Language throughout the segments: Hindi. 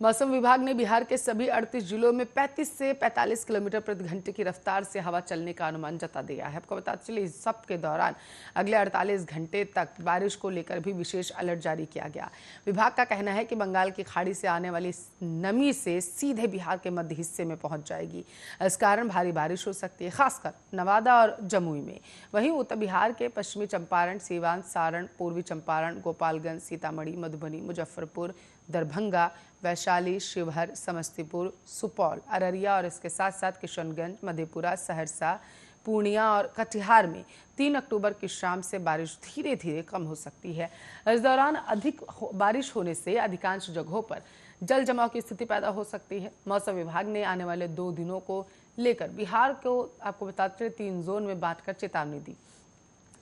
मौसम विभाग ने बिहार के सभी 38 जिलों में 35 से 45 किलोमीटर प्रति घंटे की रफ्तार से हवा चलने का अनुमान जता दिया है। आपको बताते चले इस सब के दौरान अगले 48 घंटे तक बारिश को लेकर भी विशेष अलर्ट जारी किया गया। विभाग का कहना है कि बंगाल की खाड़ी से आने वाली नमी से सीधे बिहार के मध्य हिस्से में पहुंच जाएगी। इस कारण भारी बारिश हो सकती है, खासकर नवादा और जमुई में। वहीं उत्तर बिहार के पश्चिमी चंपारण, सीवान, सारण, पूर्वी चंपारण, गोपालगंज, सीतामढ़ी, मधुबनी, मुजफ्फरपुर, दरभंगा, वैशाली, शिवहर, समस्तीपुर, सुपौल, अररिया और इसके साथ साथ किशनगंज, मधेपुरा, सहरसा, पूर्णिया और कटिहार में 3 अक्टूबर की शाम से बारिश धीरे धीरे कम हो सकती है। इस दौरान अधिक बारिश होने से अधिकांश जगहों पर जल जमाव की स्थिति पैदा हो सकती है। मौसम विभाग ने आने वाले 2 दिनों को लेकर बिहार को आपको बताते हुए 3 जोन में बांटकर चेतावनी दी।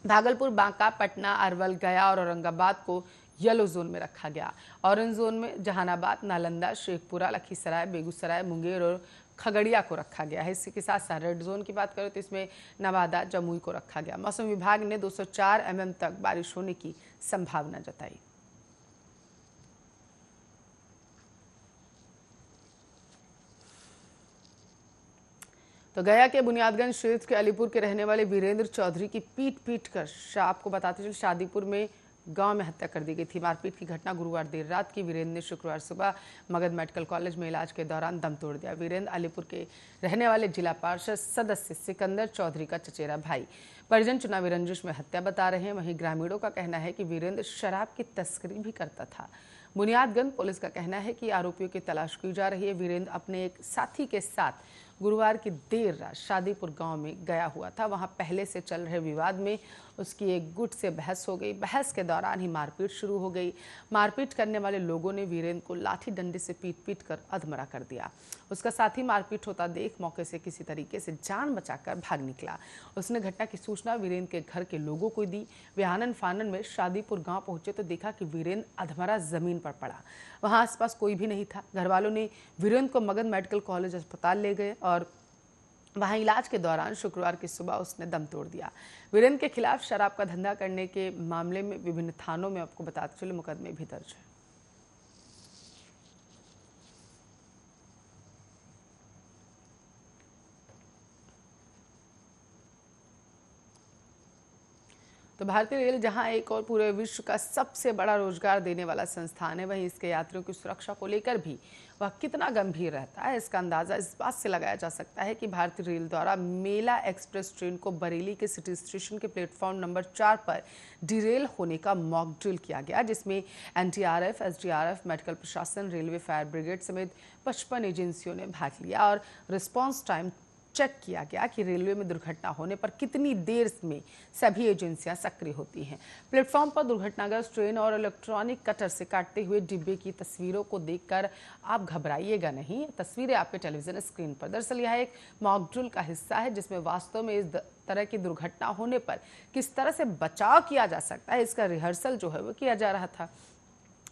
भागलपुर, बांका, पटना, अरवल, गया और औरंगाबाद को येलो जोन में रखा गया। ऑरेंज जोन में जहानाबाद, नालंदा, शेखपुरा, लखीसराय, बेगूसराय, मुंगेर और खगड़िया को रखा गया है। इसी के साथ साथ रेड जोन की बात करें तो इसमें नवादा, जमुई को रखा गया। मौसम विभाग ने 204 mm तक बारिश होने की संभावना जताई। तो गया के बुनियादगंज क्षेत्र के अलीपुर के रहने वाले वीरेंद्र चौधरी की पीट कर आपको बताते चले शादीपुर में गांव में हत्या कर दी गई थी। मारपीट की घटना गुरुवार देर रात की। वीरेंद्र ने शुक्रवार सुबह मगध मेडिकल कॉलेज में इलाज के दौरान दम तोड़ दिया। वीरेंद्र अलीपुर के रहने वाले जिला पार्षद सदस्य सिकंदर चौधरी का चचेरा भाई। परिजन चुनावी रंजिश में हत्या बता रहे हैं। वहीं ग्रामीणों का कहना है कि वीरेंद्र शराब की तस्करी भी करता था। बुनियादगंज पुलिस का कहना है कि आरोपियों की तलाश की जा रही है। वीरेंद्र अपने एक साथी के साथ गुरुवार की देर रात शादीपुर गांव में गया हुआ था। वहां पहले से चल रहे विवाद में उसकी एक गुट से बहस हो गई। बहस के दौरान ही मारपीट शुरू हो गई। मारपीट करने वाले लोगों ने वीरेंद्र को लाठी डंडे से पीट कर अधमरा कर दिया। उसका साथी मारपीट होता देख मौके से किसी तरीके से जान बचाकर भाग निकला। उसने घटना की सूचना वीरेंद्र के घर के लोगों को दी। वे आनन फानन में शादीपुर गाँव पहुंचे तो देखा कि वीरेंद्र अधमरा जमीन पर पड़ा। वहां आसपास कोई भी नहीं था। घर वालों ने वीरेंद्र को मगध मेडिकल कॉलेज अस्पताल ले गए और वहां इलाज के दौरान शुक्रवार की सुबह उसने दम तोड़ दिया। वीरेंद्र के खिलाफ शराब का धंधा करने के मामले में विभिन्न थानों में आपको बताते चले मुकदमे भी दर्ज है। तो भारतीय रेल जहां एक और पूरे विश्व का सबसे बड़ा रोजगार देने वाला संस्थान है, वहीं इसके यात्रियों की सुरक्षा को लेकर भी वह कितना गंभीर रहता है, इसका अंदाजा इस बात से लगाया जा सकता है कि भारतीय रेल द्वारा मेला एक्सप्रेस ट्रेन को बरेली के सिटी स्टेशन के प्लेटफॉर्म नंबर 4 पर डिरेल होने का मॉक ड्रिल किया गया, जिसमें एनडीआरएफ, एसडीआरएफ, मेडिकल प्रशासन, रेलवे फायर ब्रिगेड समेत 55 एजेंसियों ने भाग लिया और रिस्पॉन्स टाइम चेक किया गया कि रेलवे में दुर्घटना होने पर कितनी देर में सभी एजेंसियां सक्रिय होती हैं। प्लेटफॉर्म पर दुर्घटनाग्रस्त ट्रेन और इलेक्ट्रॉनिक कटर से काटते हुए डिब्बे की तस्वीरों को देखकर आप घबराइएगा नहीं। तस्वीरें आपके टेलीविजन स्क्रीन पर। दरअसल यह एक मॉक ड्रिल का हिस्सा है जिसमें वास्तव में इस तरह की दुर्घटना होने पर किस तरह से बचाव किया जा सकता है, इसका रिहर्सल जो है वो किया जा रहा था।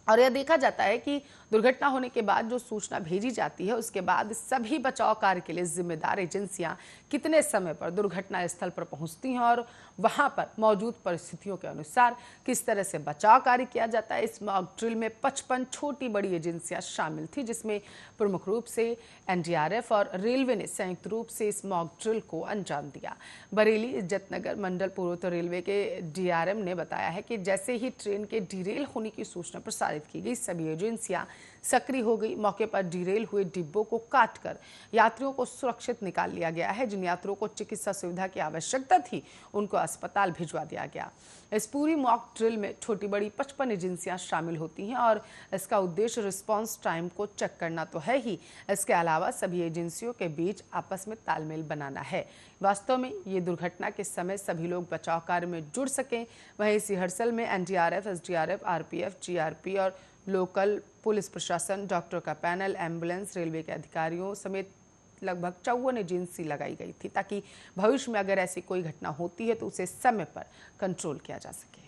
और यह देखा जाता है कि दुर्घटना होने के बाद जो सूचना भेजी जाती है उसके बाद सभी बचाव कार्य के लिए जिम्मेदार एजेंसियां कितने समय पर दुर्घटना स्थल पर पहुंचती हैं और वहां पर मौजूद परिस्थितियों के अनुसार किस तरह से बचाव कार्य किया जाता है। इस मॉक ड्रिल में 55 छोटी बड़ी एजेंसियां शामिल थी, जिसमें प्रमुख रूप से एनडीआरएफ और रेलवे ने संयुक्त रूप से इस मॉक ड्रिल को अंजाम दिया। बरेली इज्जतनगर मंडल पूर्वोत्तर रेलवे के डीआरएम ने बताया है कि जैसे ही ट्रेन के डिरेल होने की सूचना प्रसारित की गई, सभी एजेंसियां सक्रिय हो गई। मौके पर डिरेल हुए डिब्बों को काटकर यात्रियों को सुरक्षित निकाल लिया गया है। जिन यात्रियों को चिकित्सा सुविधा की आवश्यकता थी उनको अस्पताल भिजवा दिया गया। इस पूरी मॉक ड्रिल में छोटी बड़ी 55 एजेंसियां शामिल होती हैं और इसका उद्देश्य रिस्पांस टाइम को चेक करना तो है ही, इसके अलावा सभी एजेंसियों के बीच आपस में तालमेल बनाना है। वास्तव में ये दुर्घटना के समय सभी लोग बचाव कार्य में जुड़ सकें। वहीं इस रिहर्सल में एनडीआरएफ, एसडीआरएफ, आरपीएफ, जीआरपी और लोकल पुलिस प्रशासन, डॉक्टर का पैनल, एम्बुलेंस, रेलवे के अधिकारियों समेत लगभग 54 एजेंसी लगाई गई थी, ताकि भविष्य में अगर ऐसी कोई घटना होती है तो उसे समय पर कंट्रोल किया जा सके।